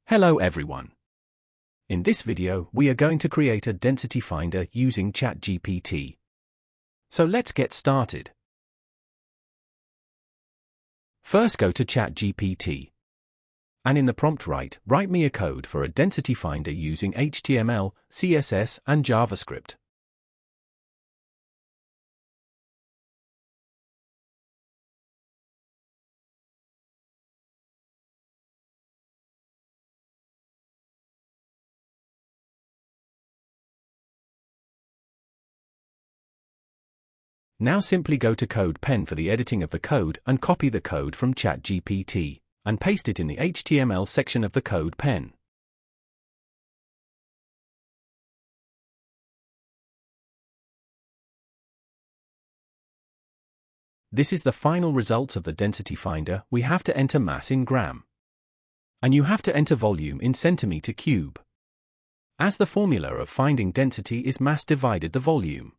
Hello everyone. In this video, we are going to create a density finder using ChatGPT. So let's get started. First go to ChatGPT. And in the prompt write me a code for a density finder using HTML, CSS, and JavaScript. Now simply go to CodePen for the editing of the code and copy the code from ChatGPT, and paste it in the HTML section of the CodePen. This is the final results of the density finder. We have to enter mass in gram. And you have to enter volume in centimeter cube. As the formula of finding density is mass divided the volume.